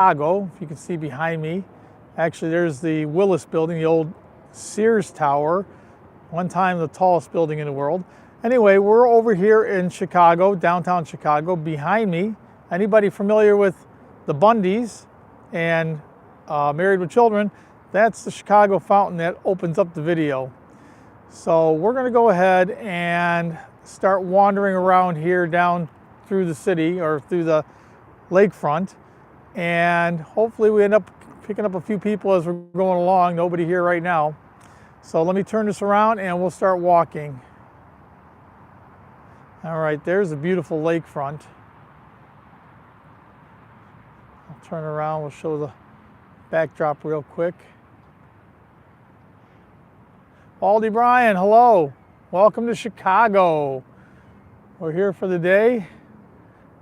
Chicago, if you can see behind me. Actually, there's the Willis building, the old Sears Tower, one time the tallest building in the world. Anyway, we're over here in Chicago, downtown Chicago. Behind me, anybody familiar with the Bundys and Married with Children, that's the Chicago fountain that opens up the video. So we're going to go ahead and start wandering around here down through the city or through the lakefront, and hopefully we end up picking up a few people as we're going along. Nobody here right now. So let me turn this around and we'll start walking. All right, there's a beautiful lakefront. I'll turn around, we'll show the backdrop real quick. Aldi Bryan, hello. Welcome to Chicago. We're here for the day,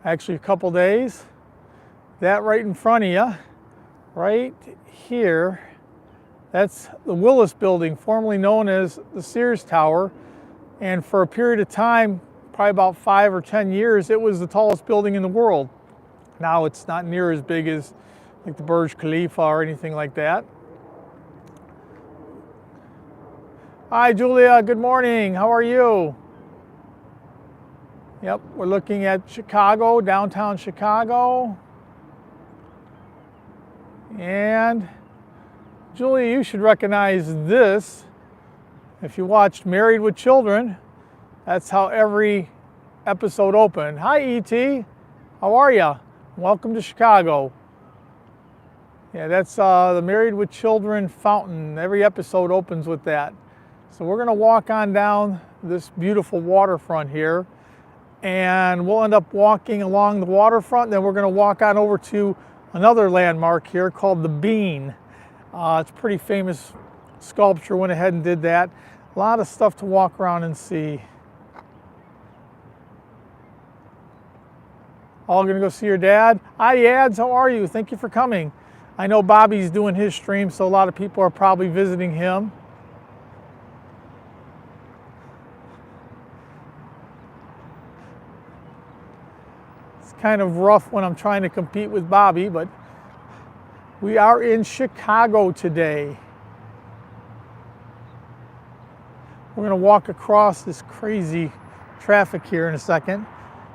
actually a couple days. That right in front of you, right here, that's the Willis building, formerly known as the Sears Tower. And for a period of time, probably about 5 or 10 years, it was the tallest building in the world. Now it's not near as big as like the Burj Khalifa or anything like that. Hi Julia, good morning, how are you? Yep, we're looking at Chicago, downtown Chicago. And Julia, you should recognize this. If you watched Married with Children, that's how every episode opened. Hi E.T., how are you? Welcome to Chicago. Yeah, that's the Married with Children fountain. Every episode opens with that. So we're going to walk on down this beautiful waterfront here, and we'll end up walking along the waterfront. Then we're going to walk on over to another landmark here called the Bean. It's a pretty famous sculpture. Went ahead and did that. A lot of stuff to walk around and see. All going to go see your dad. Hi Yads, how are you? Thank you for coming. I know Bobby's doing his stream, so a lot of people are probably visiting him. Kind of rough when I'm trying to compete with Bobby, but we are in Chicago today. We're going to walk across this crazy traffic here in a second,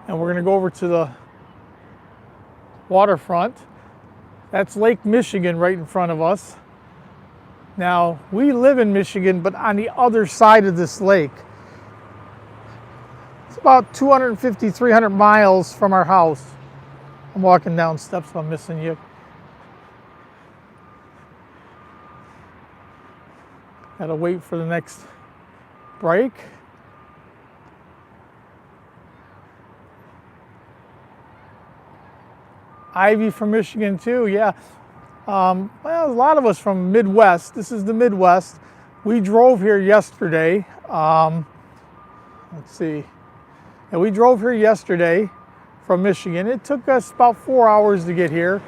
and we're going to go over to the waterfront. That's Lake Michigan right in front of us. Now, we live in Michigan, but on the other side of this lake. About 250, 300 miles from our house. I'm walking down steps, so I'm missing you. Gotta wait for the next break. Ivy from Michigan too, yeah. Well, a lot of us from Midwest. This is the Midwest. We drove here yesterday. Let's see. And we drove here yesterday from Michigan. It took us about 4 hours to get here.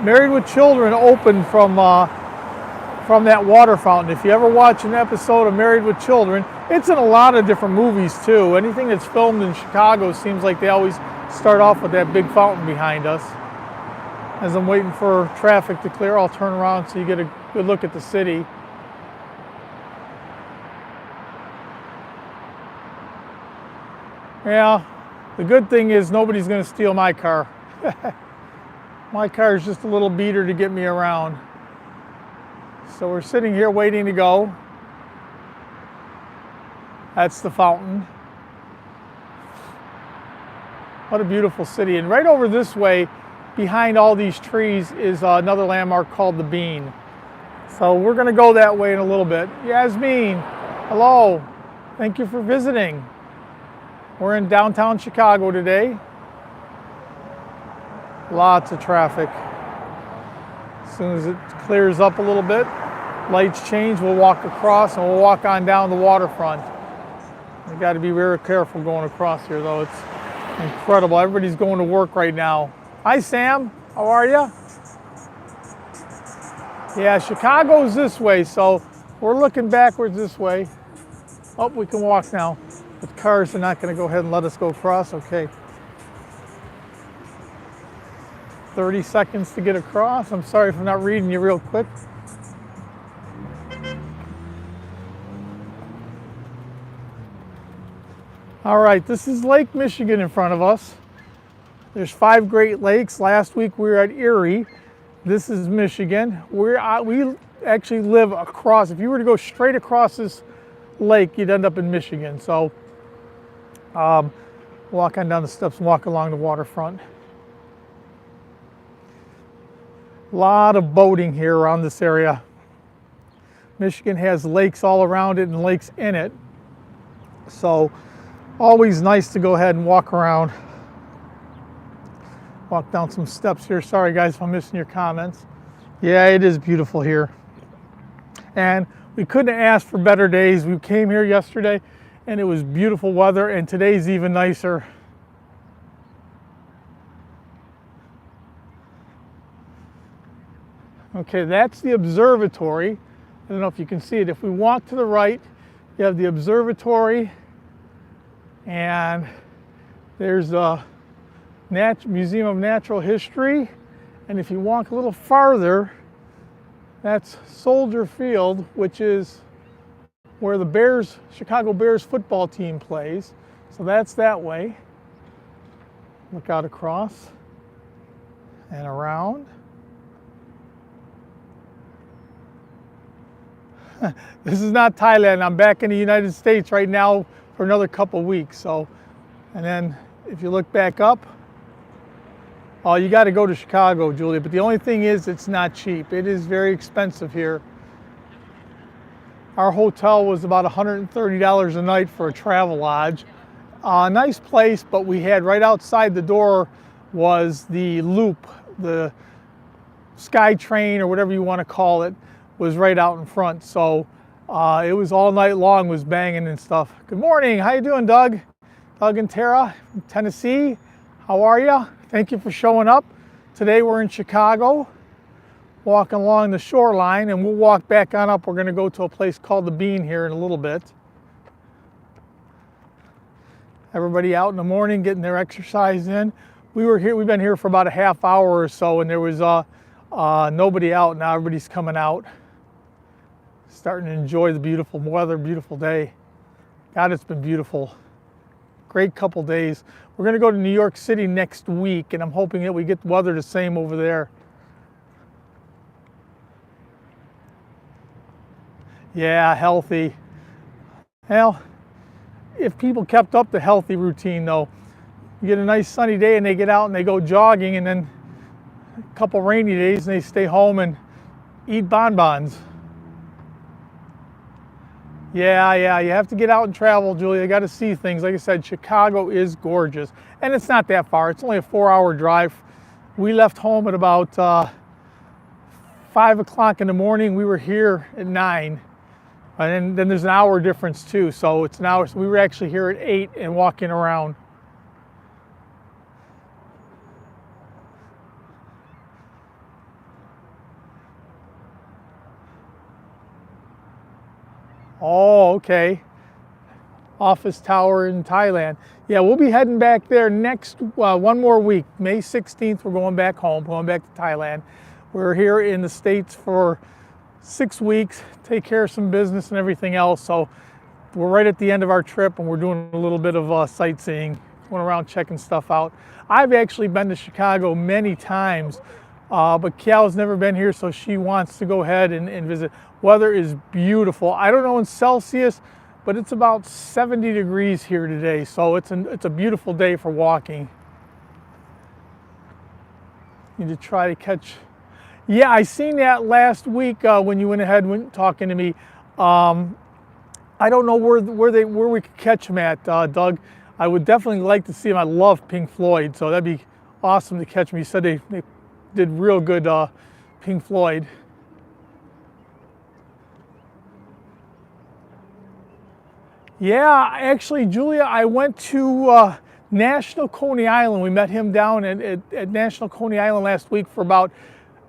Married with Children opened from that water fountain. If you ever watch an episode of Married with Children, it's in a lot of different movies too. Anything that's filmed in Chicago seems like they always start off with that big fountain behind us. As I'm waiting for traffic to clear, I'll turn around so you get a good look at the city. Yeah, the good thing is nobody's going to steal my car. My car is just a little beater to get me around. So we're sitting here waiting to go. That's the fountain. What a beautiful city. And right over this way, behind all these trees, is another landmark called the Bean. So we're going to go that way in a little bit. Yasmin, hello. Thank you for visiting. We're in downtown Chicago today. Lots of traffic. As soon as it clears up a little bit, lights change, we'll walk across and we'll walk on down the waterfront. You got to be very careful going across here though. It's incredible. Everybody's going to work right now. Hi Sam, how are you? Yeah, Chicago's this way, so we're looking backwards this way. Oh, we can walk now. The cars are not going to go ahead and let us go across. Okay. 30 seconds to get across. I'm sorry if I'm not reading you real quick. All right, this is Lake Michigan in front of us. There's 5 Great Lakes. Last week we were at Erie. This is Michigan. We actually live across. If you were to go straight across this lake, you'd end up in Michigan. So walk on down the steps and walk along the waterfront. A lot of boating here around this area. Michigan has lakes all around it and lakes in it. So always nice to go ahead and walk around. Walk down some steps here. Sorry guys if I'm missing your comments. Yeah, it is beautiful here. And we couldn't ask for better days. We came here yesterday and it was beautiful weather, and today's even nicer. Okay, that's the observatory. I don't know if you can see it. If we walk to the right, you have the observatory, and there's a Museum of Natural History. And if you walk a little farther, that's Soldier Field, which is where the Chicago Bears football team plays. So that's that way. Look out across and around. This is not Thailand. I'm back in the United States right now for another couple weeks. So, and then if you look back up, oh, you got to go to Chicago, Julia. But the only thing is, it's not cheap. It is very expensive here. Our hotel was about $130 a night for a travel lodge. Nice place, but we had right outside the door was the Loop, the Sky Train or whatever you want to call it, was right out in front. So it was all night long, was banging and stuff. Good morning. How you doing, Doug? Doug and Tara from Tennessee. How are you? Thank you for showing up. Today we're in Chicago, walking along the shoreline, and we'll walk back on up. We're going to go to a place called the Bean here in a little bit. Everybody out in the morning getting their exercise in. We've been here for about a half hour or so, and there was nobody out. Now everybody's coming out, starting to enjoy the beautiful weather, beautiful day. God, it's been beautiful. Great couple days. We're going to go to New York City next week, and I'm hoping that we get the weather the same over there. Yeah, healthy. Well, if people kept up the healthy routine though, you get a nice sunny day and they get out and they go jogging, and then a couple rainy days and they stay home and eat bonbons. Yeah, you have to get out and travel, Julia. You got to see things. Like I said, Chicago is gorgeous. And it's not that far. It's only a 4-hour drive. We left home at about 5 o'clock in the morning. We were here at 9. And then there's an hour difference too. So it's an hour. So we were actually here at 8 and walking around. Oh, okay. Office Tower in Thailand. Yeah, we'll be heading back there next, one more week. May 16th, we're going back home, going back to Thailand. We're here in the States for 6 weeks, take care of some business and everything else. So we're right at the end of our trip, and we're doing a little bit of sightseeing, going around checking stuff out. I've actually been to Chicago many times, but Kiao's never been here, so she wants to go ahead and visit. Weather is beautiful. I don't know in Celsius, but it's about 70 degrees here today, so it's a beautiful day for walking. Need to try to catch. Yeah, I seen that last week when you went ahead and went talking to me. I don't know where we could catch them at, Doug. I would definitely like to see them. I love Pink Floyd, so that'd be awesome to catch them. You said they did real good Pink Floyd. Yeah, actually, Julia, I went to National Coney Island. We met him down at National Coney Island last week for about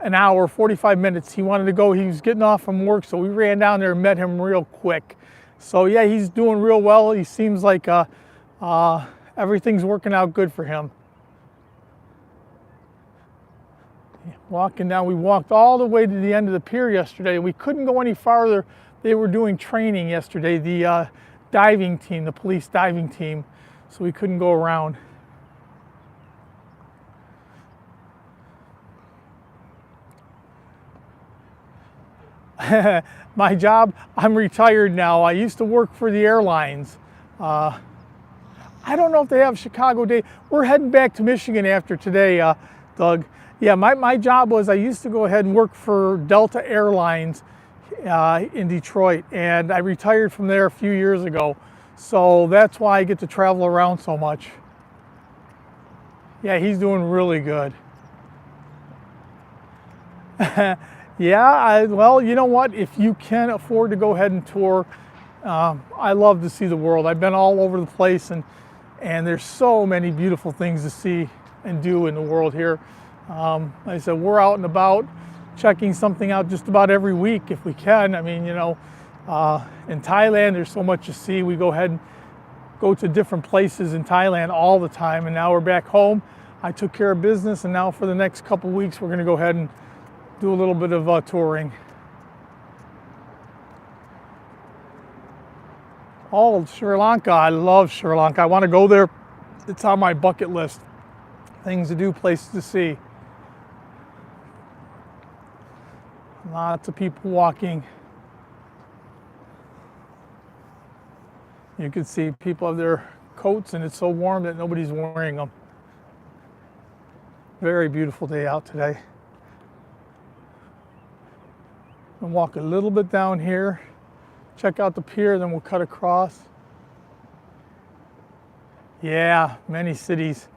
an hour, 45 minutes. He wanted to go. He was getting off from work, so we ran down there and met him real quick. So yeah, he's doing real well. He seems like everything's working out good for him. Walking down, we walked all the way to the end of the pier yesterday. We couldn't go any farther. They were doing training yesterday, the diving team, the police diving team, so we couldn't go around. My job, I'm retired now. I used to work for the airlines. I don't know if they have Chicago Day. We're heading back to Michigan after today, Doug. Yeah, my job was I used to go ahead and work for Delta Airlines in Detroit, and I retired from there a few years ago. So that's why I get to travel around so much. Yeah, he's doing really good. Yeah, well, you know what? If you can afford to go ahead and tour, I love to see the world. I've been all over the place, and there's so many beautiful things to see and do in the world here. Like I said, we're out and about checking something out just about every week if we can. I mean, you know, in Thailand, there's so much to see. We go ahead and go to different places in Thailand all the time, and now we're back home. I took care of business, and now for the next couple weeks, we're going to go ahead and do a little bit of touring. Oh, Sri Lanka. I love Sri Lanka. I want to go there. It's on my bucket list. Things to do, places to see. Lots of people walking. You can see people have their coats, and it's so warm that nobody's wearing them. Very beautiful day out today. I'll walk a little bit down here, check out the pier, then we'll cut across. Yeah, many cities.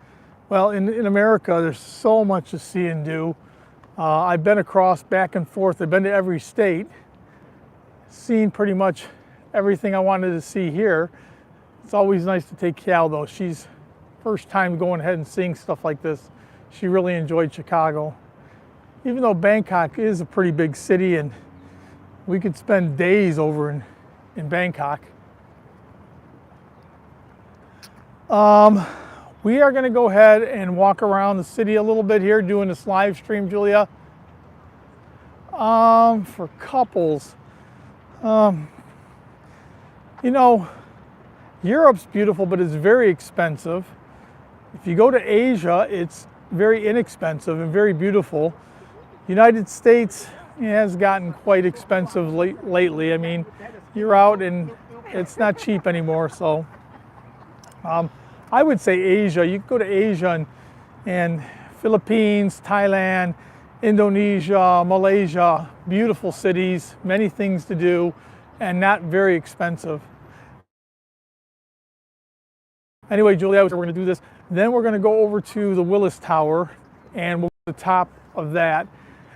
Well, in America, there's so much to see and do. I've been across back and forth. I've been to every state, seen pretty much everything I wanted to see here. It's always nice to take Cal, though. She's first time going ahead and seeing stuff like this. She really enjoyed Chicago. Even though Bangkok is a pretty big city, and we could spend days over in Bangkok. We are going to go ahead and walk around the city a little bit here doing this live stream, Julia. For couples, you know, Europe's beautiful, but it's very expensive. If you go to Asia, it's very inexpensive and very beautiful. United States has gotten quite expensive lately. I mean, you're out and it's not cheap anymore. So I would say Asia. You can go to Asia and Philippines, Thailand, Indonesia, Malaysia, beautiful cities, many things to do, and not very expensive. Anyway, Julia, we're going to do this. Then we're going to go over to the Willis Tower, and we'll go to the top of that.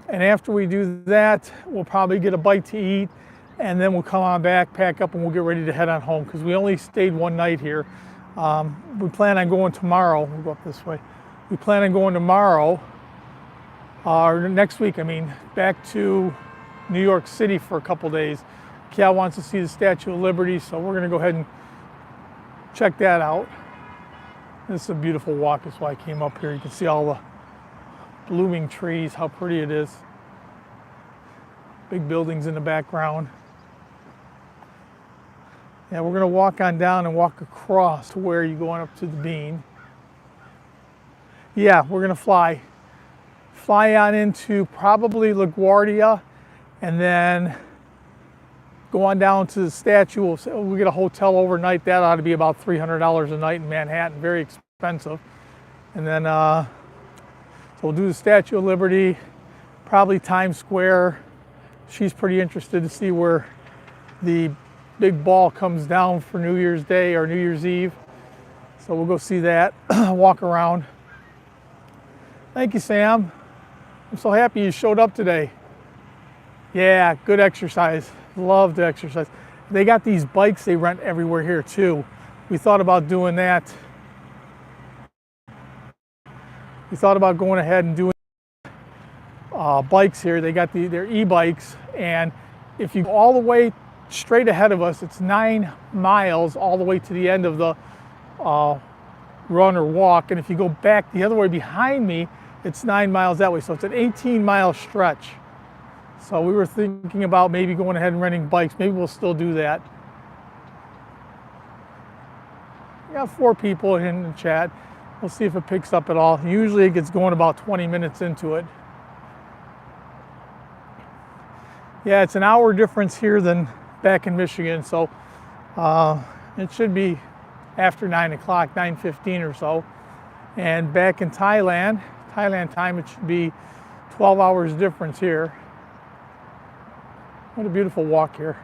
And after we do that, we'll probably get a bite to eat, and then we'll come on back, pack up, and we'll get ready to head on home because we only stayed one night here. We plan on going tomorrow. We'll go up this way. We plan on going tomorrow, or next week, I mean, back to New York City for a couple days. Cal wants to see the Statue of Liberty, so we're going to go ahead and check that out. This is a beautiful walk. That's why I came up here. You can see all the blooming trees, how pretty it is. Big buildings in the background. Yeah, we're going to walk on down and walk across to where you're going up to the bean. Yeah, we're going to fly. Fly on into probably LaGuardia, and then go on down to the statue. We'll get a hotel overnight. That ought to be about $300 a night in Manhattan. Very expensive. And then so we'll do the Statue of Liberty, probably Times Square. She's pretty interested to see where the big ball comes down for New Year's Day or New Year's Eve. So we'll go see that, walk around. Thank you, Sam. I'm so happy you showed up today. Yeah, good exercise. Love to exercise. They got these bikes they rent everywhere here too. We thought about doing that. We thought about going ahead and doing bikes here. They got their e-bikes, and if you go all the way straight ahead of us, it's 9 miles all the way to the end of the run or walk. And if you go back the other way behind me, it's 9 miles that way. So it's an 18-mile stretch. So we were thinking about maybe going ahead and renting bikes. Maybe we'll still do that. We got 4 people in the chat. We'll see if it picks up at all. Usually it gets going about 20 minutes into it. Yeah, it's an hour difference here than back in Michigan. So it should be after 9 o'clock, 9:15 or so. And back in Thailand time, it should be 12 hours difference here. What a beautiful walk here.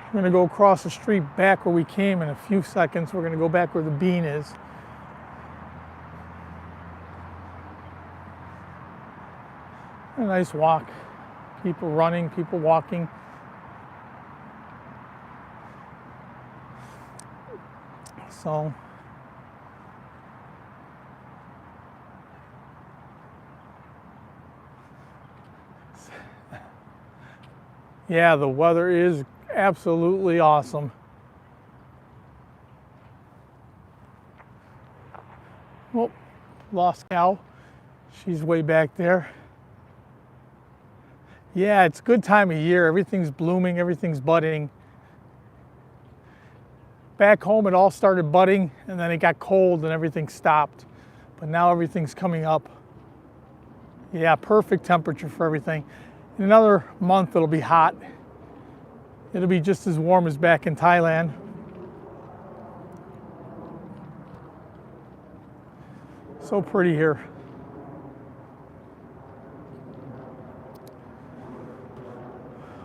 We're going to go across the street back where we came in a few seconds. We're going to go back where the bean is. A nice walk. People running, people walking. So yeah, the weather is absolutely awesome. Oh, lost cow. She's way back there. Yeah, it's a good time of year. Everything's blooming, everything's budding. Back home, it all started budding, and then it got cold and everything stopped. But now everything's coming up. Yeah, perfect temperature for everything. In another month, it'll be hot. It'll be just as warm as back in Thailand. So pretty here.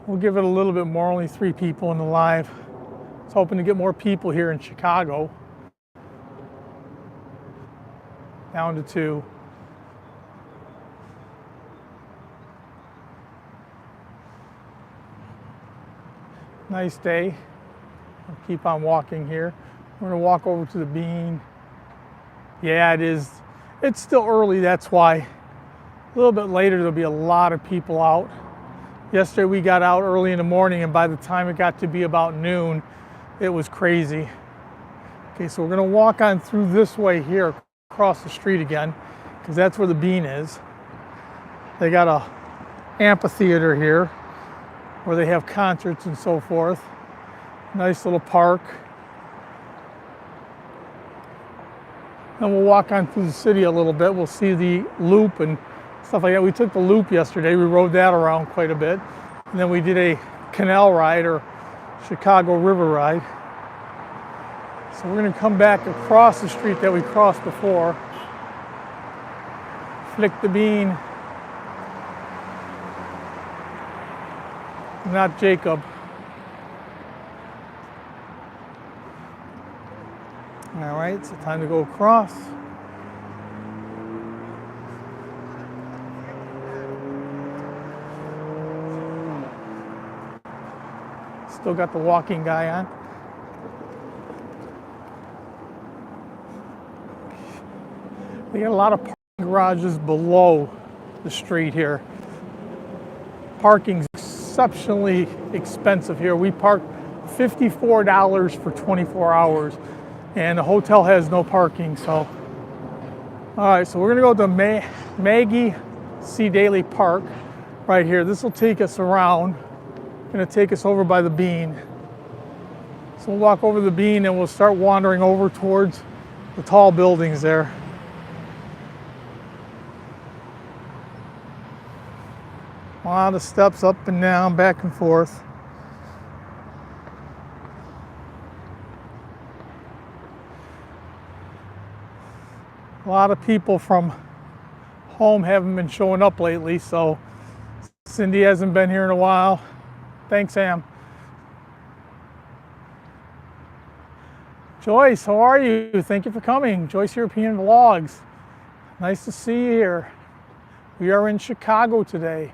We'll give it a little bit more, only 3 people in the live. I was hoping to get more people here in Chicago. Down to 2. Nice day. I'll keep on walking here. We're gonna walk over to the bean. Yeah, it is. It's still early, that's why. A little bit later, there'll be a lot of people out. Yesterday we got out early in the morning, and by the time it got to be about noon, it was crazy. Okay, so we're gonna walk on through this way here, across the street again, because that's where the bean is. They got a amphitheater here where they have concerts and so forth. Nice little park. Then we'll walk on through the city a little bit. We'll see the loop and stuff like that. We took the loop yesterday. We rode that around quite a bit. And then we did a canal ride or Chicago River ride. So we're gonna come back across the street that we crossed before. Flick the bean. Not Jacob. All right, so time to go across. Still got the walking guy on. They got a lot of parking garages below the street here. Parking's exceptionally expensive here. We park $54 for 24 hours, and the hotel has no parking. So, all right, so we're gonna go to Mauihowey Daily Park right here. This will take us around. Gonna take us over by the bean. So we'll walk over the bean and we'll start wandering over towards the tall buildings there. A lot of steps up and down, back and forth. A lot of people from home haven't been showing up lately, so Cindy hasn't been here in a while. Thanks, Sam. Joyce, how are you? Thank you for coming. Joyce European Vlogs. Nice to see you here. We are in Chicago today.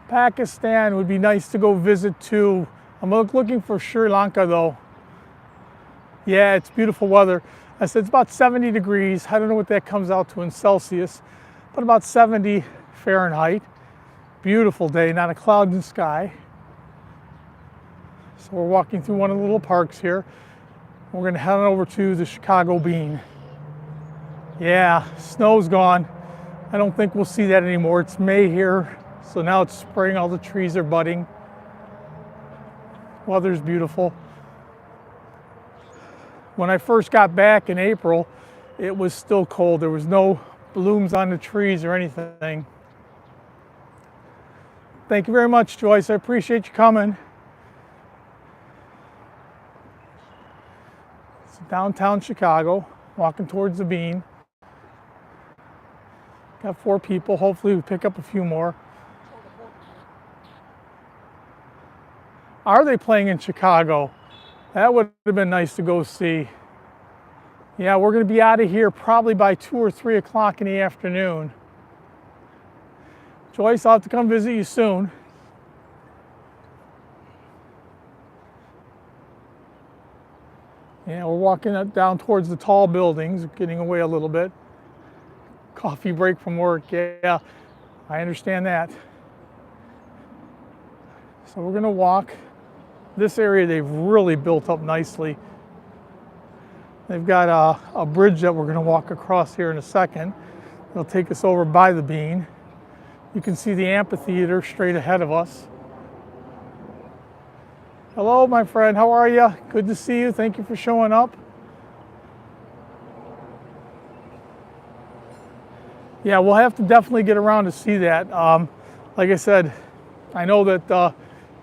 Pakistan would be nice to go visit too. I'm looking for Sri Lanka though. Yeah, it's beautiful weather. I said it's about 70 degrees. I don't know what that comes out to in Celsius, but about 70 Fahrenheit. Beautiful day, not a cloud in the sky. So we're walking through one of the little parks here. We're going to head on over to the Chicago Bean. Yeah, snow's gone. I don't think we'll see that anymore. It's May here, so now it's spring. All the trees are budding. Weather's beautiful. When I first got back in April, it was still cold. There was no blooms on the trees or anything. Thank you very much, Joyce. I appreciate you coming. It's downtown Chicago, walking towards the Bean. Got 4 people. Hopefully we pick up a few more. Are they playing in Chicago? That would have been nice to go see. Yeah, we're going to be out of here probably by 2 or 3 o'clock in the afternoon. Joyce, I'll have to come visit you soon. Yeah, we're walking down towards the tall buildings, getting away a little bit. Coffee break from work, yeah, I understand that. So we're going to walk. This area they've really built up nicely. They've got a bridge that we're going to walk across here in a second. It'll take us over by the Bean. You can see the amphitheater straight ahead of us. Hello, my friend. How are you? Good to see you. Thank you for showing up. Yeah, we'll have to definitely get around to see that. Like I said, I know that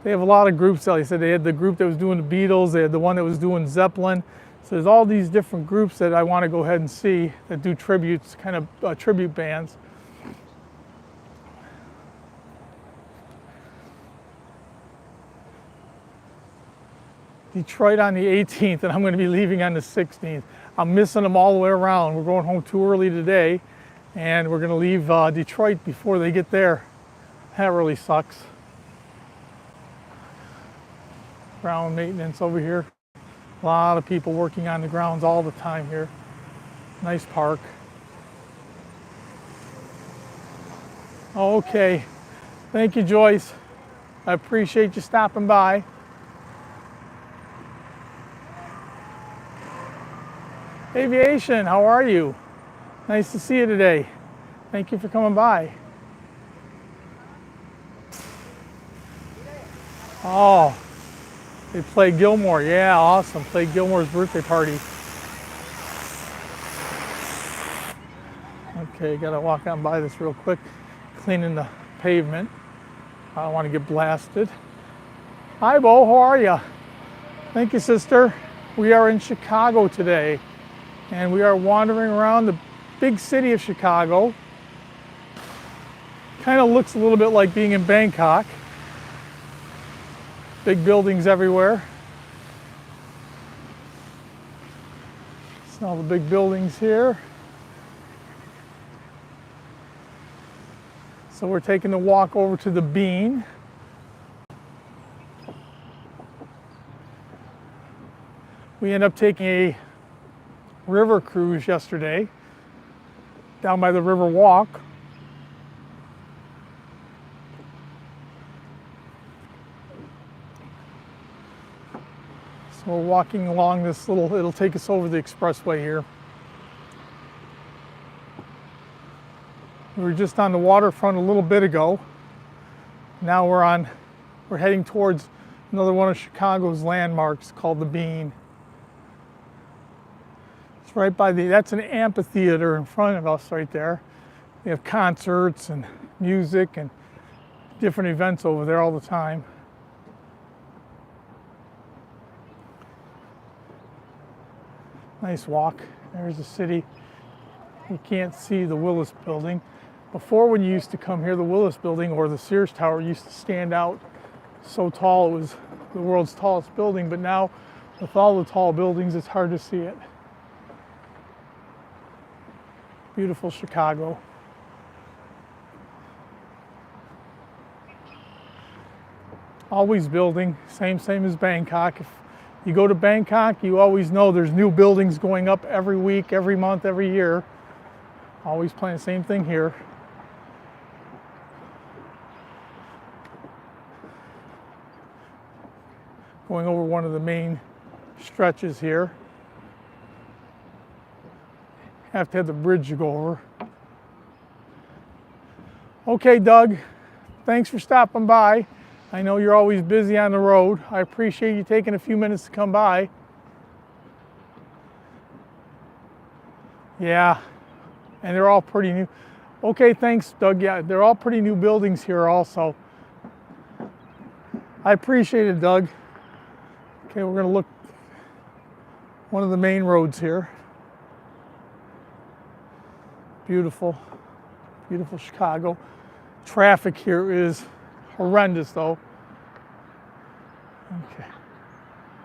they have a lot of groups. Like I said, they had the group that was doing the Beatles. They had the one that was doing Zeppelin. So there's all these different groups that I want to go ahead and see that do tributes, kind of tribute bands. Detroit on the 18th, and I'm going to be leaving on the 16th. I'm missing them all the way around. We're going home too early today, and we're going to leave Detroit before they get there. That really sucks. Ground maintenance over here. A lot of people working on the grounds all the time here. Nice park. Okay. Thank you, Joyce. I appreciate you stopping by. Aviation, how are you? Nice to see you today. Thank you for coming by. Oh, they played Gilmore. Yeah, awesome. Played Gilmore's birthday party. Okay, gotta walk on by this real quick. Cleaning the pavement. I don't want to get blasted. Hi, Bo. How are you? Thank you, sister. We are in Chicago today, and we are wandering around the big city of Chicago. Kind of looks a little bit like being in Bangkok. Big buildings everywhere. See all the big buildings here. So we're taking the walk over to the Bean. We ended up taking a river cruise yesterday down by the River Walk. So we're walking along this little, it'll take us over the expressway here. We were just on the waterfront a little bit ago. Now we're heading towards another one of Chicago's landmarks called the Bean. It's right by that's an amphitheater in front of us right there. They have concerts and music and different events over there all the time. Nice walk. There's the city. You can't see the Willis Building. Before, when you used to come here, the Willis Building or the Sears Tower used to stand out so tall. It was the world's tallest building, but now with all the tall buildings, it's hard to see it. Beautiful Chicago. Always building, same as Bangkok. If you go to Bangkok, you always know there's new buildings going up every week, every month, every year. Always playing the same thing here. Going over one of the main stretches here. Have to have the bridge to go over. Okay, Doug, thanks for stopping by. I know you're always busy on the road. I appreciate you taking a few minutes to come by. Yeah, and they're all pretty new. Okay, thanks, Doug. Yeah, they're all pretty new buildings here also. I appreciate it, Doug. Okay, we're gonna look one of the main roads here. Beautiful, beautiful Chicago. Traffic here is horrendous though. Okay.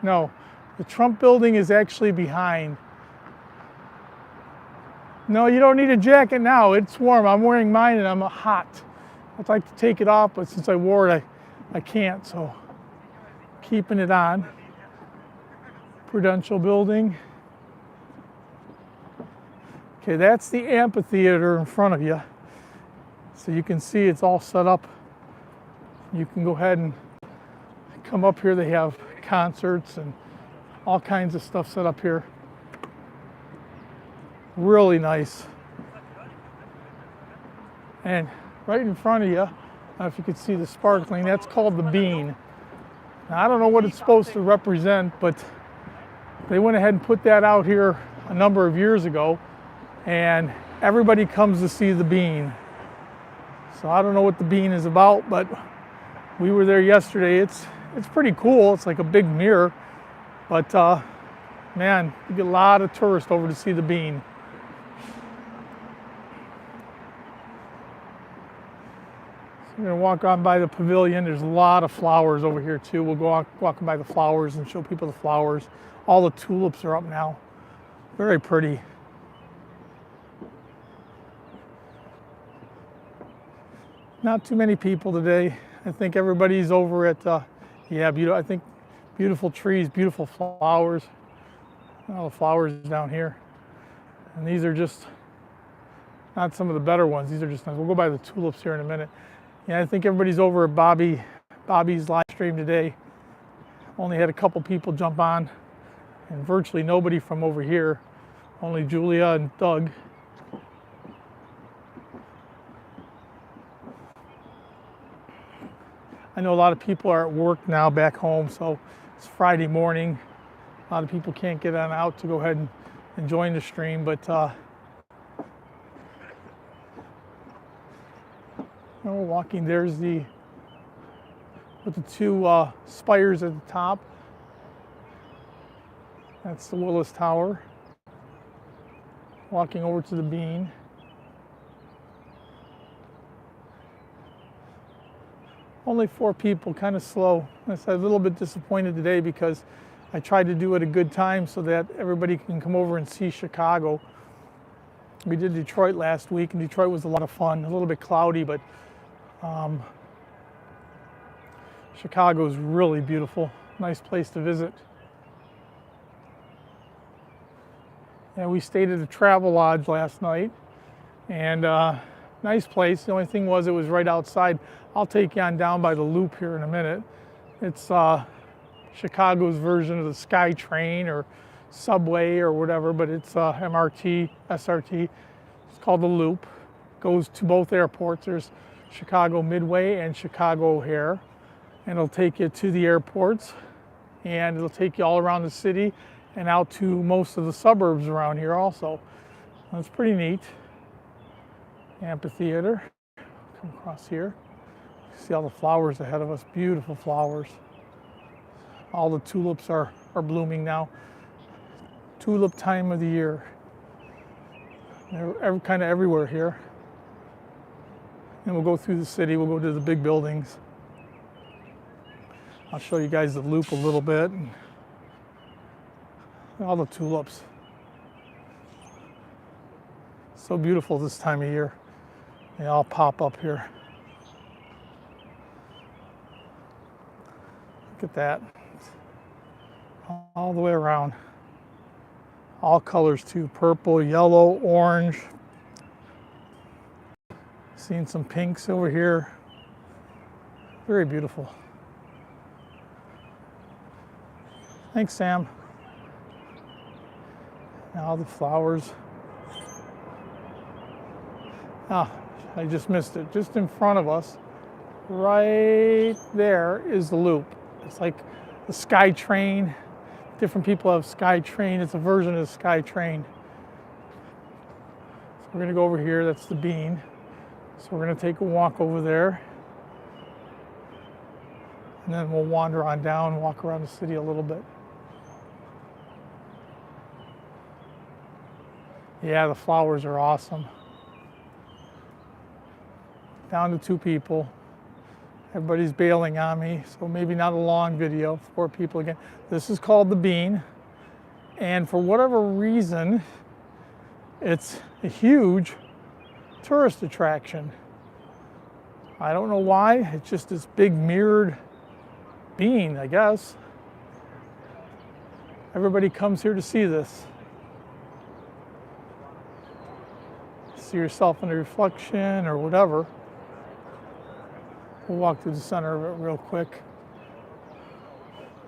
No, the Trump building is actually behind. No, you don't need a jacket now. It's warm. I'm wearing mine and I'm hot. I'd like to take it off, but since I wore it, I can't, so keeping it on. Prudential building. Okay, that's the amphitheater in front of you. So you can see it's all set up. You can go ahead and come up here. They have concerts and all kinds of stuff set up here. Really nice. And right in front of you, I don't know if you can see the sparkling, that's called the bean. Now, I don't know what it's supposed to represent, but they went ahead and put that out here a number of years ago, and everybody comes to see the bean. So I don't know what the bean is about, but we were there yesterday. It's pretty cool. It's like a big mirror, but man, you get a lot of tourists over to see the bean. We're gonna walk on by the pavilion. There's a lot of flowers over here too. We'll go walking by the flowers and show people the flowers. All the tulips are up now. Very pretty. Not too many people today. I think everybody's over at, I think beautiful trees, beautiful flowers. All the flowers down here. And these are just not some of the better ones. These are just nice. We'll go by the tulips here in a minute. Yeah, I think everybody's over at Bobby's live stream today. Only had a couple people jump on, and virtually nobody from over here. Only Julia and Doug. I know a lot of people are at work now back home, so it's Friday morning. A lot of people can't get on out to go ahead and join the stream, but we're walking. There's with the two spires at the top. That's the Willis Tower. Walking over to the bean. Only 4 people, kind of slow. I'm a little bit disappointed today because I tried to do it a good time so that everybody can come over and see Chicago. We did Detroit last week, and Detroit was a lot of fun. A little bit cloudy, but Chicago is really beautiful. Nice place to visit. Yeah, we stayed at a travel lodge last night, and nice place. The only thing was it was right outside. I'll take you on down by the Loop here in a minute. It's Chicago's version of the SkyTrain or subway or whatever, but it's MRT, SRT. It's called the Loop. Goes to both airports. There's Chicago Midway and Chicago O'Hare, and it'll take you to the airports, and it'll take you all around the city and out to most of the suburbs around here also. That's pretty neat. Amphitheater. Come across here. See all the flowers ahead of us. Beautiful flowers. All the tulips are blooming now. Tulip time of the year. They're kind of everywhere here. And we'll go through the city. We'll go to the big buildings. I'll show you guys the Loop a little bit. All the tulips. So beautiful this time of year. They all pop up here. Look at that. All the way around. All colors too. Purple, yellow, orange. Seeing some pinks over here. Very beautiful. Thanks, Sam. Now the flowers. Ah, I just missed it. Just in front of us, right there is the loop. It's like the Sky Train. Different people have Sky Train. It's a version of the Sky Train. So we're gonna go over here. That's the Bean. So we're gonna take a walk over there. And then we'll wander on down, walk around the city a little bit. Yeah, the flowers are awesome. Down to 2 people. Everybody's bailing on me, so maybe not a long video. 4 people again. This is called the Bean. And for whatever reason, it's a huge tourist attraction. I don't know why. It's just this big mirrored bean, I guess. Everybody comes here to see this. See yourself in the reflection or whatever. We'll walk through the center of it real quick.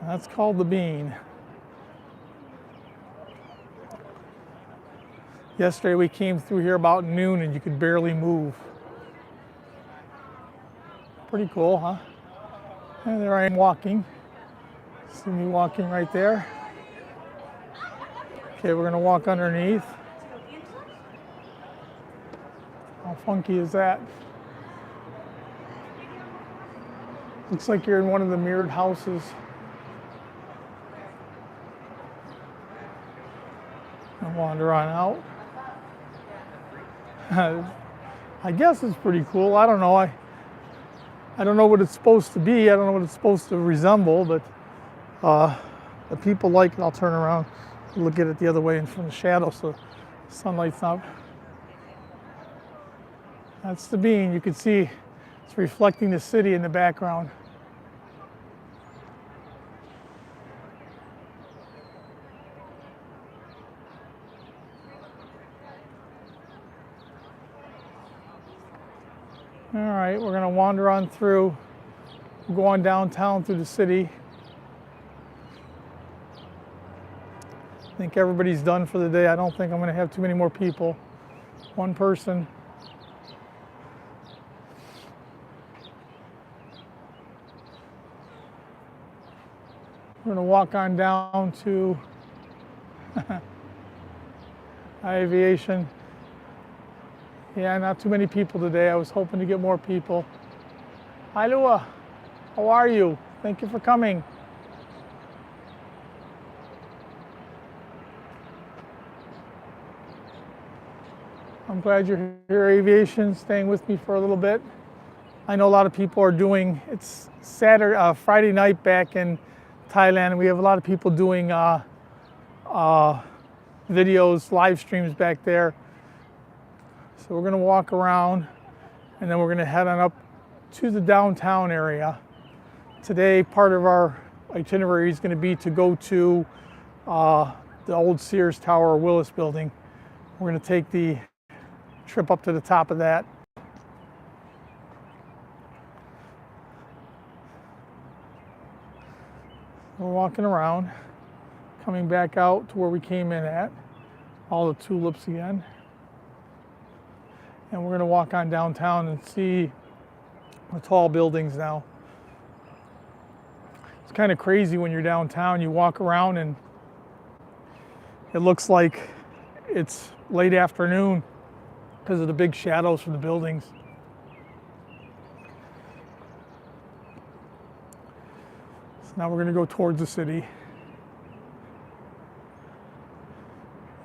That's called the Bean. Yesterday we came through here about noon and you could barely move. Pretty cool, huh? And there I am walking. See me walking right there? Okay, we're gonna walk underneath. How funky is that? Looks like you're in one of the mirrored houses. And wander on out. I guess it's pretty cool. I don't know. I don't know what it's supposed to be. I don't know what it's supposed to resemble, but the people like it. I'll turn around and look at it the other way in from the shadow so the sunlight's not. That's the Bean. You can see it's reflecting the city in the background. All right, we're gonna wander on through, go on downtown through the city. I think everybody's done for the day. I don't think I'm gonna have too many more people. 1 person. We're gonna walk on down to aviation. Yeah, not too many people today. I was hoping to get more people. Hi, Lua. How are you? Thank you for coming. I'm glad you're here, Aviation, staying with me for a little bit. I know a lot of people are doing, it's Friday night back in Thailand, and we have a lot of people doing videos, live streams back there. So we're gonna walk around and then we're gonna head on up to the downtown area. Today, part of our itinerary is gonna be to go to the old Sears Tower or Willis Building. We're gonna take the trip up to the top of that. We're walking around, coming back out to where we came in at, all the tulips again. And we're gonna walk on downtown and see the tall buildings now. It's kind of crazy when you're downtown, you walk around and it looks like it's late afternoon because of the big shadows from the buildings. So now we're gonna go towards the city.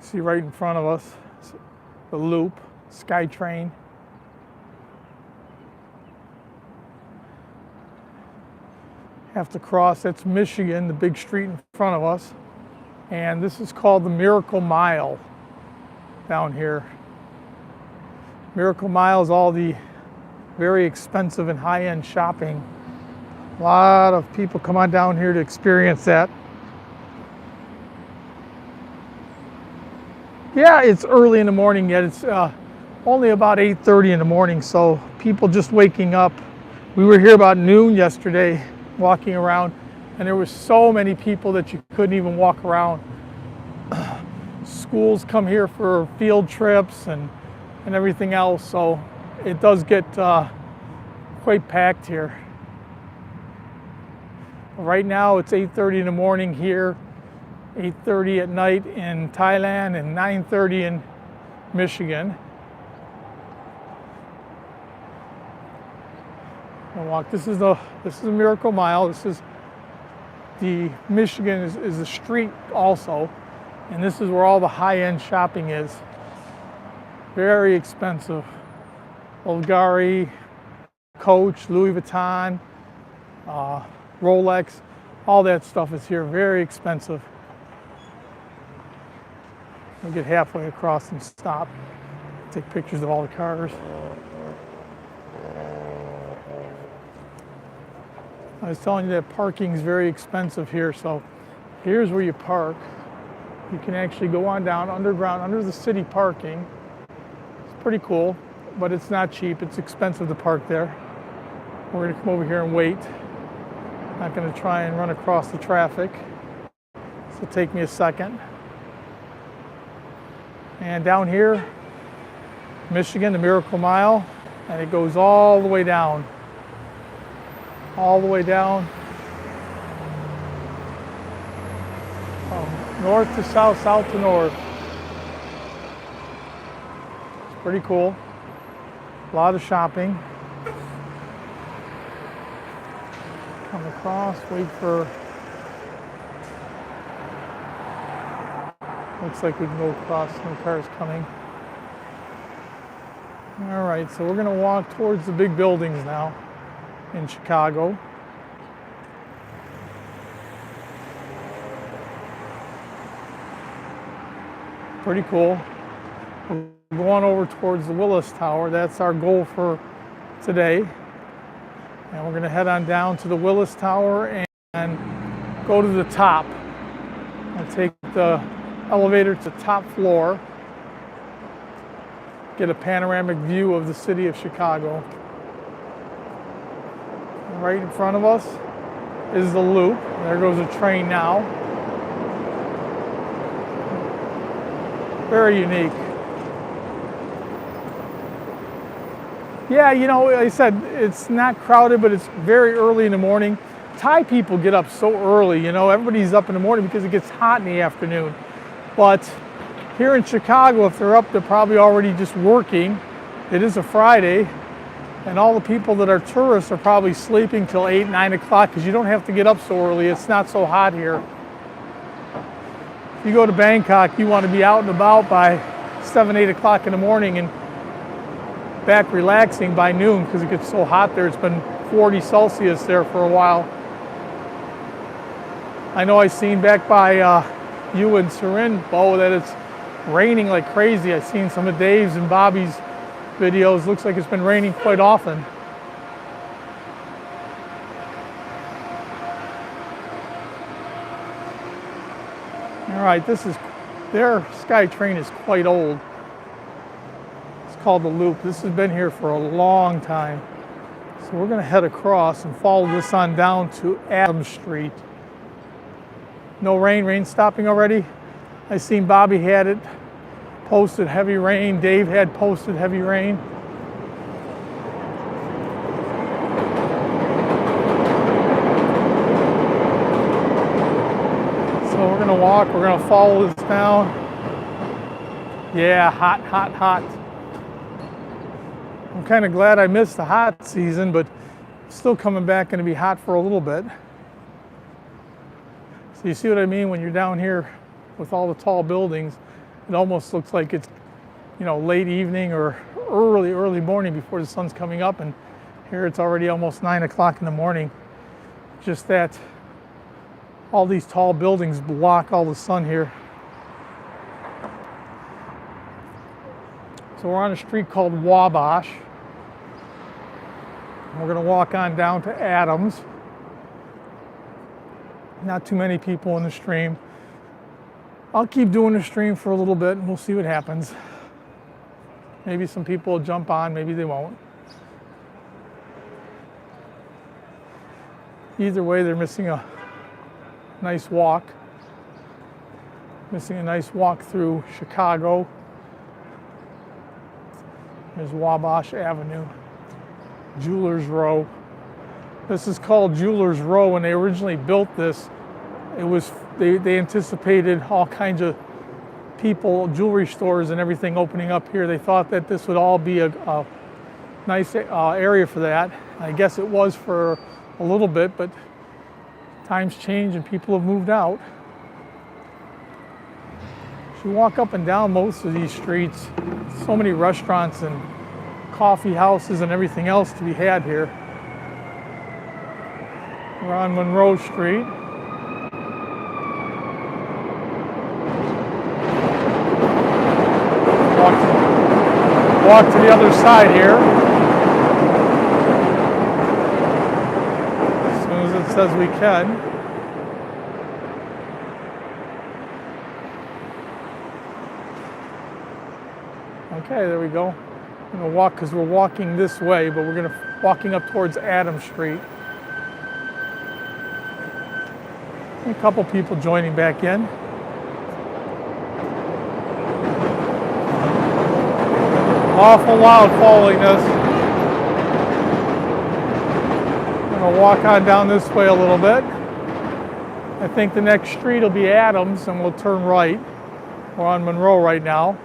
See right in front of us, the loop. Sky Train. Have to cross, that's Michigan, the big street in front of us. And this is called the Miracle Mile down here. Miracle Mile is all the very expensive and high-end shopping. A lot of people come on down here to experience that. Yeah, it's early in the morning yet. It's only about 8:30 in the morning, so people just waking up. We were here about noon yesterday, walking around, and there were so many people that you couldn't even walk around. Schools come here for field trips, and and everything else, so it does get quite packed here. Right now it's 8:30 in the morning here, 8:30 at night in Thailand, and 9:30 in Michigan. I'll walk. This is a Miracle Mile. This is the Michigan is a street also, and this is where all the high-end shopping is. Very expensive. Bulgari, Coach, Louis Vuitton, Rolex, all that stuff is here. Very expensive. We'll get halfway across and stop. Take pictures of all the cars. I was telling you that parking is very expensive here, so here's where you park. You can actually go on down underground, under the city parking. It's pretty cool, but it's not cheap. It's expensive to park there. We're gonna come over here and wait. Not gonna try and run across the traffic. This will take me a second. And down here, Michigan, the Miracle Mile, and it goes all the way down. All the way down. From north to south, south to north. It's pretty cool. A lot of shopping. Come across, wait for, looks like we can go across, no cars coming. All right, so we're gonna walk towards the big buildings now in Chicago. Pretty cool. We're going over towards the Willis Tower. That's our goal for today. And we're going to head on down to the Willis Tower and go to the top. I'll take the elevator to the top floor, get a panoramic view of the city of Chicago. Right in front of us is the Loop. There goes a train now. Very unique. Yeah, you know, like I said, it's not crowded, but it's very early in the morning. Thai people get up so early, you know, everybody's up in the morning because it gets hot in the afternoon. But here in Chicago, if they're up, they're probably already just working. It is a Friday, and all the people that are tourists are probably sleeping till 8, 9 o'clock because you don't have to get up so early. It's not so hot here. If you go to Bangkok, you want to be out and about by 7, 8 o'clock in the morning and back relaxing by noon because it gets so hot there. It's been 40 Celsius there for a while. I know I've seen back by you and Surin, Bo, that it's raining like crazy. I've seen some of Dave's and Bobby's videos. Looks like it's been raining quite often. All right, their SkyTrain is quite old. It's called the Loop. This has been here for a long time. So we're gonna head across and follow this on down to Adams Street. No rain, rain stopping already. I seen Bobby had it posted heavy rain. Dave had posted heavy rain. So we're gonna walk, we're gonna follow this down. Yeah, hot, hot, hot. I'm kind of glad I missed the hot season, but still coming back, gonna be hot for a little bit. So you see what I mean when you're down here with all the tall buildings, it almost looks like it's, you know, late evening or early morning before the sun's coming up, and here it's already almost 9 o'clock in the morning. Just that all these tall buildings block all the sun here. So we're on a street called Wabash. We're gonna walk on down to Adams. Not too many people in the stream. I'll keep doing the stream for a little bit and we'll see what happens. Maybe some people will jump on, maybe they won't. Either way, they're missing a nice walk. Missing a nice walk through Chicago. There's Wabash Avenue, Jewelers Row. This is called Jewelers Row. When they originally built this, it was they anticipated all kinds of people, jewelry stores and everything opening up here. They thought that this would all be a nice area for that. I guess it was for a little bit, but times change and people have moved out. As you walk up and down most of these streets, so many restaurants and coffee houses and everything else to be had here. We're on Monroe Street. Walk to the other side here. As soon as it says we can. Okay, there we go. I'm going to walk because we're walking this way, but we're walking up towards Adams Street. A couple people joining back in. Awful loud following this. I'm going to walk on down this way a little bit. I think the next street will be Adams and we'll turn right. We're on Monroe right now.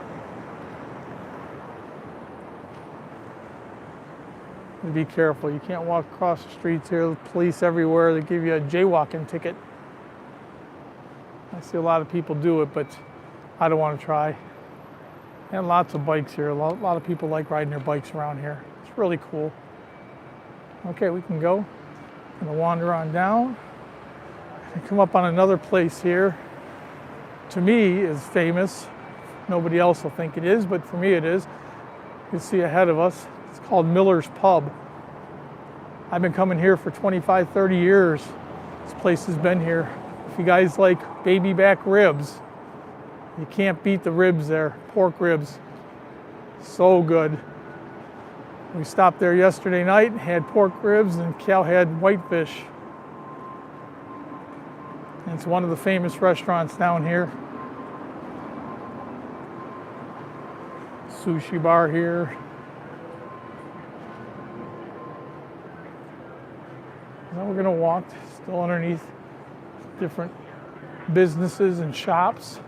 Be careful, you can't walk across the streets here. Police everywhere, they give you a jaywalking ticket. I see a lot of people do it, but I don't want to try. And lots of bikes here. A lot of people like riding their bikes around here. It's really cool. Okay, we can go. I'm going to wander on down and come up on another place here. To me, is famous. Nobody else will think it is, but for me it is. You can see ahead of us. It's called Miller's Pub. I've been coming here for 25, 30 years. This place has been here. If you guys like baby back ribs, you can't beat the ribs there, pork ribs. So good. We stopped there yesterday night and had pork ribs, and Cal had whitefish. And it's one of the famous restaurants down here. Sushi bar here. Now we're going to walk still underneath different businesses and shops.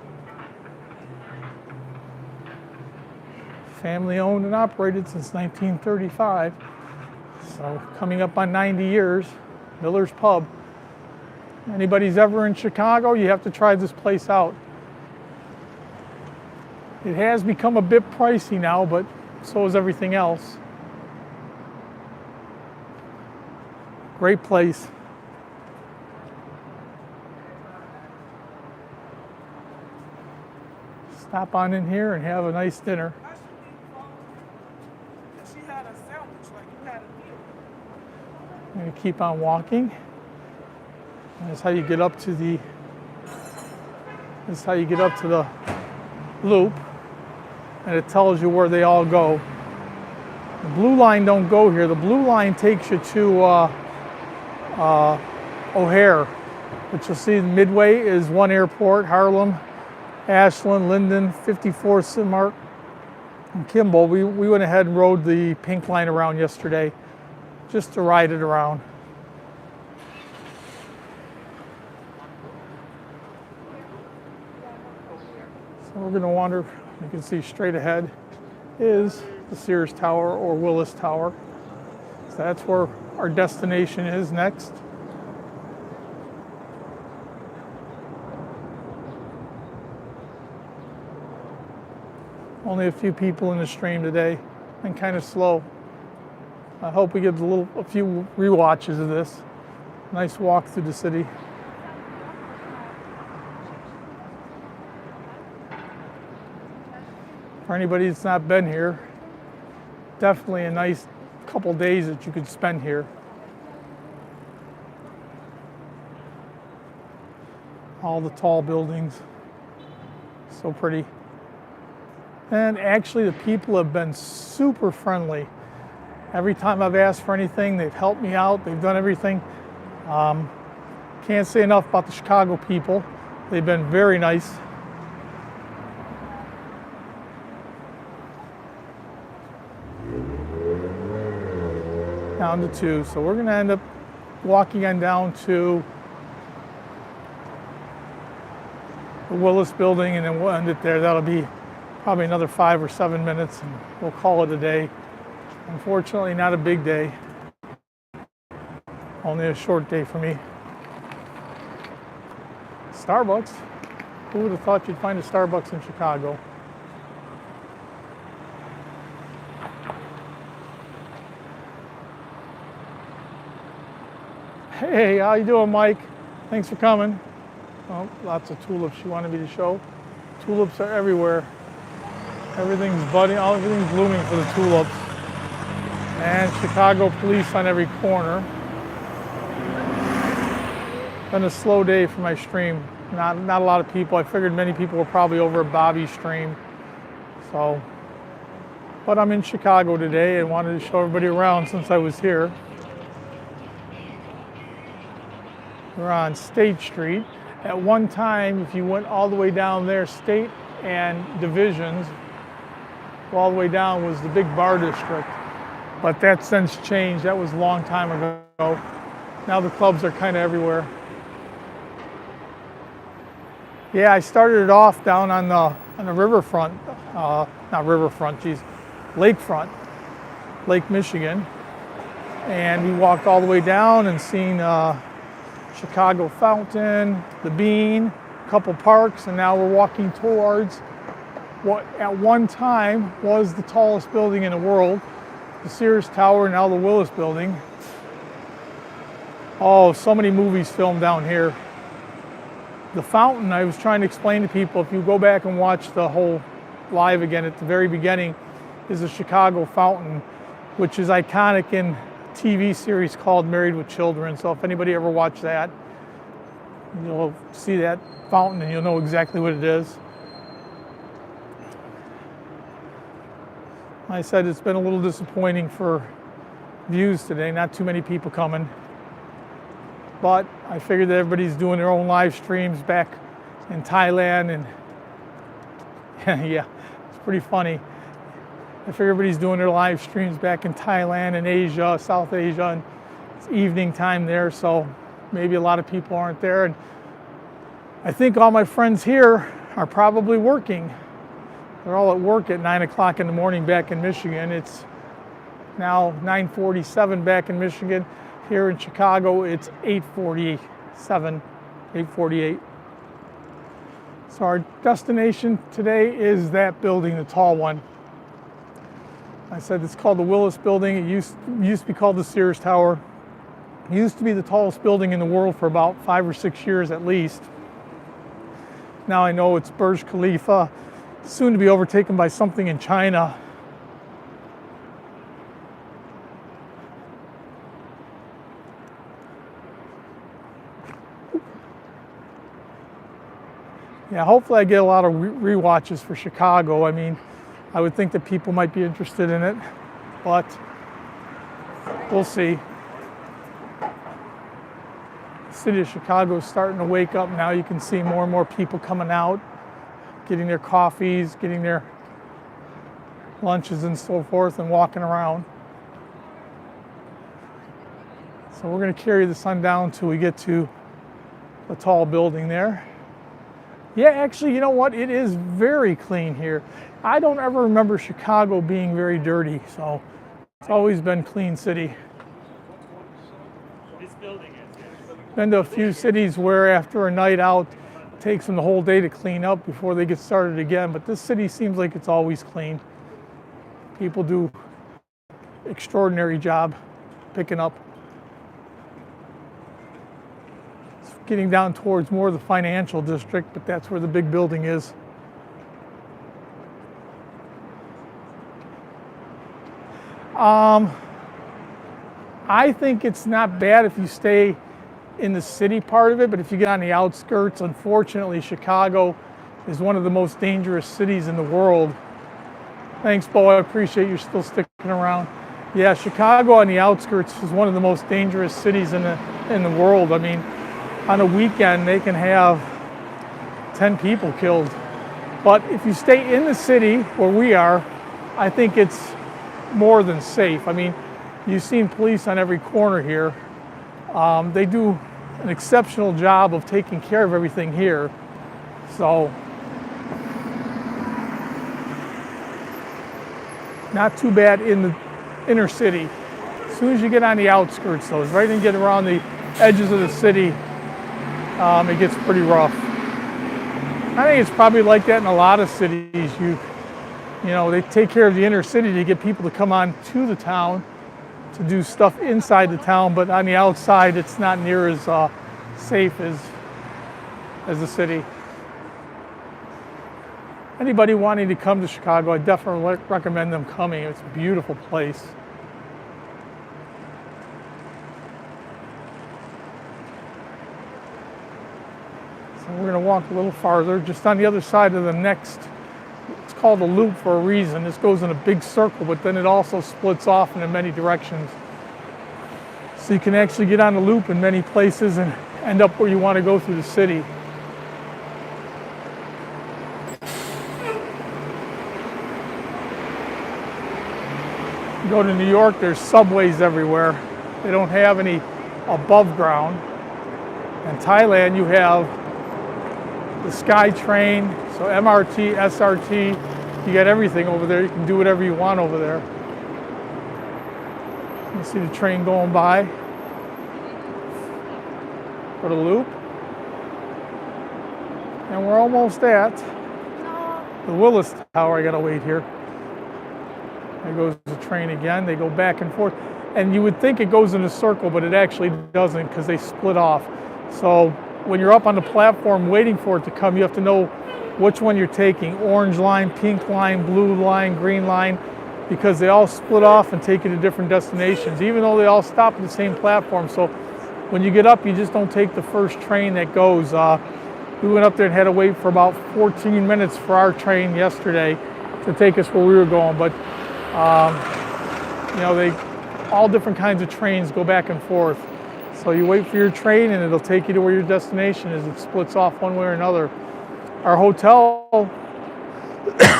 Family owned and operated since 1935. So coming up on 90 years, Miller's Pub. Anybody's ever in Chicago, you have to try this place out. It has become a bit pricey now, but so is everything else. Great place. Stop on in here and have a nice dinner. I'm going to keep on walking. That's how you get up to the. That's how you get up to the loop, and it tells you where they all go. The blue line don't go here. The blue line takes you to O'Hare, but you'll see Midway is one airport, Harlem, Ashland, Linden, 54, Simmark, and Kimball. We went ahead and rode the pink line around yesterday just to ride it around. So we're going to wander. You can see straight ahead is the Sears Tower or Willis Tower. So that's where our destination is next. Only a few people in the stream today and kind of slow. I hope we get a few rewatches of this. Nice walk through the city. For anybody that's not been here, definitely a nice couple days that you could spend here. All the tall buildings, so pretty. And actually the people have been super friendly. Every time I've asked for anything, they've helped me out, they've done everything. Can't say enough about the Chicago people. They've been very nice. down to 2. So we're going to end up walking on down to the Willis building, and then we'll end it there. That'll be probably another 5 or 7 minutes, and we'll call it a day. Unfortunately, not a big day. Only a short day for me. Starbucks. Who would have thought you'd find a Starbucks in Chicago? Hey, how you doing, Mike? Thanks for coming. Oh, lots of tulips you wanted me to show. Tulips are everywhere. Everything's budding, everything's blooming for the tulips. And Chicago police on every corner. Been a slow day for my stream. Not a lot of people. I figured many people were probably over at Bobby's stream. So, but I'm in Chicago today and wanted to show everybody around since I was here. We're on State Street. At one time, if you went all the way down there, State and Divisions, all the way down was the big bar district. But that's since changed. That was a long time ago. Now the clubs are kind of everywhere. Yeah, I started it off down on the riverfront, not riverfront, geez, lakefront, Lake Michigan. And we walked all the way down and seen Chicago Fountain, the Bean, a couple parks, and now we're walking towards what at one time was the tallest building in the world, the Sears Tower, now the Willis building. Oh, so many movies filmed down here. The fountain, I was trying to explain to people, if you go back and watch the whole live again at the very beginning, is the Chicago Fountain, which is iconic in TV series called Married with Children. So if anybody ever watched that, you'll see that fountain and you'll know exactly what it is. I said it's been a little disappointing for views today, not too many people coming. But I figured that everybody's doing their own live streams back in Thailand, and yeah, it's pretty funny. I figure everybody's doing their live streams back in Thailand and Asia, South Asia, and it's evening time there, so maybe a lot of people aren't there. And I think all my friends here are probably working. They're all at work at 9 o'clock in the morning back in Michigan. It's now 9:47 back in Michigan. Here in Chicago, it's 8:47, 8:48. So our destination today is that building, the tall one. I said it's called the Willis building. It used to be called the Sears Tower. It used to be the tallest building in the world for about 5 or 6 years at least. Now I know it's Burj Khalifa, soon to be overtaken by something in China. Yeah, hopefully I get a lot of rewatches for Chicago. I mean, I would think that people might be interested in it, but we'll see. The city of Chicago is starting to wake up now. You can see more and more people coming out, getting their coffees, getting their lunches and so forth, and walking around. So we're going to carry the sun down until we get to the tall building there. Yeah, actually, you know what? It is very clean here. I don't ever remember Chicago being very dirty, so it's always been a clean city. This building is. Been to a few cities where after a night out, it takes them the whole day to clean up before they get started again, but this city seems like it's always clean. People do extraordinary job picking up. Getting down towards more of the financial district, but that's where the big building is. I think it's not bad if you stay in the city part of it, but if you get on the outskirts, unfortunately, Chicago is one of the most dangerous cities in the world. Thanks, Bo. I appreciate you still sticking around. Yeah, Chicago on the outskirts is one of the most dangerous cities in the world. I mean, on a weekend, they can have 10 people killed. But if you stay in the city where we are, I think it's more than safe. I mean, You've seen police on every corner here. They do an exceptional job of taking care of everything here. So, not too bad in the inner city. As soon as you get on the outskirts, though, right and get around the edges of the city, it gets pretty rough. I think it's probably like that in a lot of cities. You know, they take care of the inner city to get people to come on to the town to do stuff inside the town, but on the outside, it's not near as safe as the city. Anybody wanting to come to Chicago, I definitely recommend them coming. It's a beautiful place. So we're going to walk a little farther, just on the other side of the next, it's called a loop for a reason. This goes in a big circle, but then it also splits off into many directions. So you can actually get on the loop in many places and end up where you want to go through the city. You go to New York, there's subways everywhere. They don't have any above ground. In Thailand, you have the Sky Train, so MRT, SRT, you got everything over there. You can do whatever you want over there. You see the train going by for the loop. And we're almost at the Willis Tower. I gotta wait here. There goes the train again. They go back and forth. And you would think it goes in a circle, but it actually doesn't because they split off. So when you're up on the platform waiting for it to come, you have to know which one you're taking. Orange line, pink line, blue line, green line, because they all split off and take you to different destinations, even though they all stop at the same platform. So when you get up, you just don't take the first train that goes. We went up there and had to wait for about 14 minutes for our train yesterday to take us where we were going. But you know, all different kinds of trains go back and forth. So you wait for your train and it'll take you to where your destination is. It splits off one way or another. Our hotel,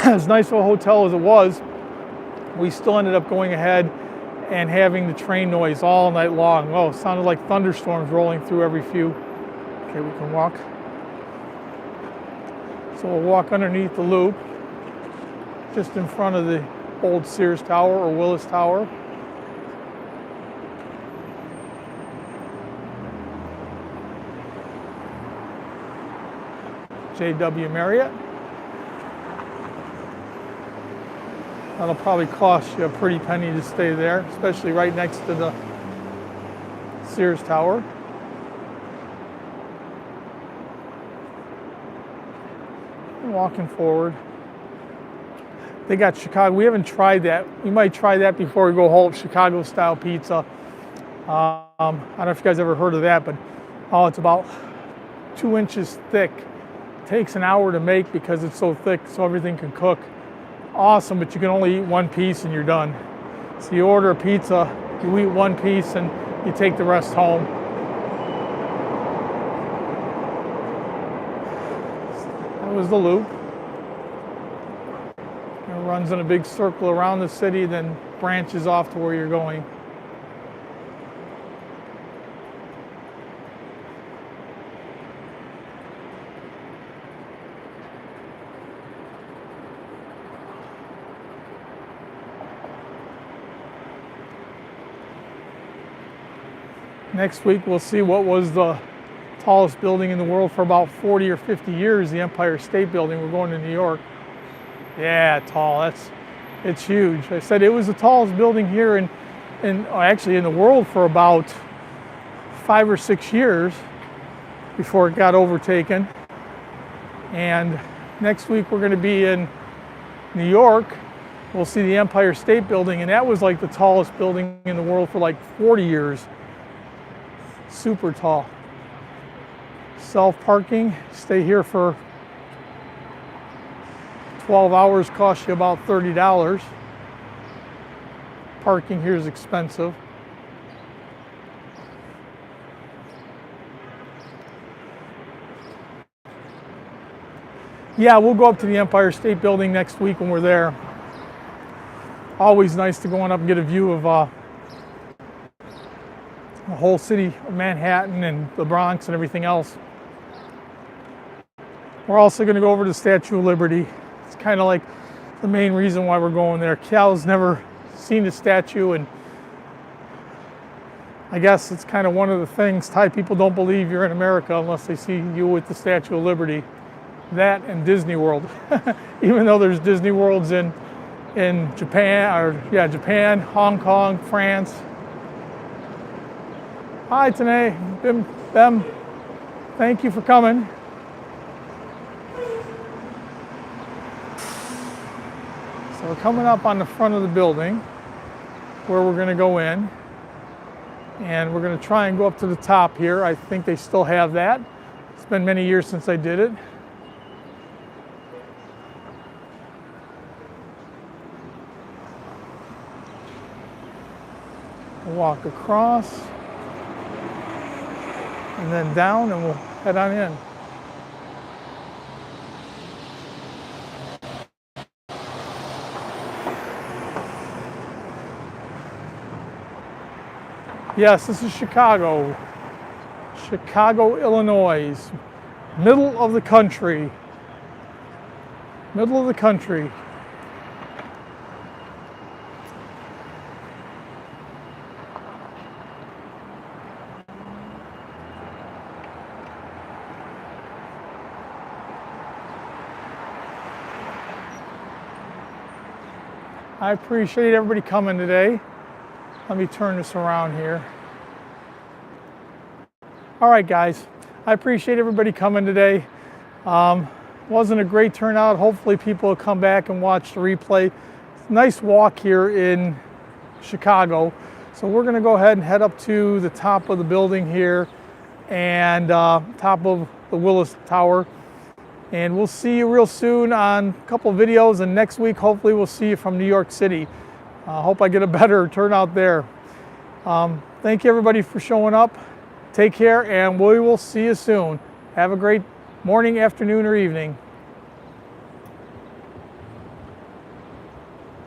as nice of a hotel as it was, we still ended up going ahead and having the train noise all night long. Oh, it sounded like thunderstorms rolling through every few. Okay, we can walk. So we'll walk underneath the loop, just in front of the old Sears Tower or Willis Tower. JW Marriott. That'll probably cost you a pretty penny to stay there, especially right next to the Sears Tower. And walking forward. They got Chicago. We haven't tried that. We might try that before we go home. Chicago style pizza. I don't know if you guys ever heard of that, but it's about 2 inches thick. It takes an hour to make because it's so thick, so everything can cook. Awesome, but you can only eat one piece and you're done. So you order a pizza, you eat one piece, and you take the rest home. That was the loop. It runs in a big circle around the city, then branches off to where you're going. Next week we'll see what was the tallest building in the world for about 40 or 50 years, the Empire State Building. We're going to New York. Yeah, tall. It's huge. I said it was the tallest building here actually in the world for about 5 or 6 years before it got overtaken. And next week we're going to be in New York. We'll see the Empire State Building, and that was like the tallest building in the world for like 40 years. Super tall. Self-parking, stay here for 12 hours, costs you about $30. Parking here is expensive. Yeah, we'll go up to the Empire State Building next week when we're there. Always nice to go on up and get a view of whole city of Manhattan and the Bronx and everything else. We're also going to go over to the Statue of Liberty. It's kind of like the main reason why we're going there. Cal's never seen the statue, and I guess it's kind of one of the things. Thai people don't believe you're in America unless they see you with the Statue of Liberty. That and Disney World. Even though there's Disney Worlds in Japan, Japan, Hong Kong, France. Hi, Tanae, Bem, thank you for coming. So we're coming up on the front of the building where we're going to go in, and we're going to try and go up to the top here. I think they still have that. It's been many years since I did it. We'll walk across and then down, and we'll head on in. Yes, this is Chicago, Illinois, middle of the country, I appreciate everybody coming today. Let me turn this around here. All right, guys, I appreciate everybody coming today. Wasn't a great turnout. Hopefully people will come back and watch the replay. Nice walk here in Chicago. So we're gonna go ahead and head up to the top of the building here and top of the Willis Tower. And we'll see you real soon on a couple of videos, and next week hopefully we'll see you from New York City. Hope I get a better turnout there. Thank you everybody for showing up. Take care, and we will see you soon. Have a great morning, afternoon, or evening.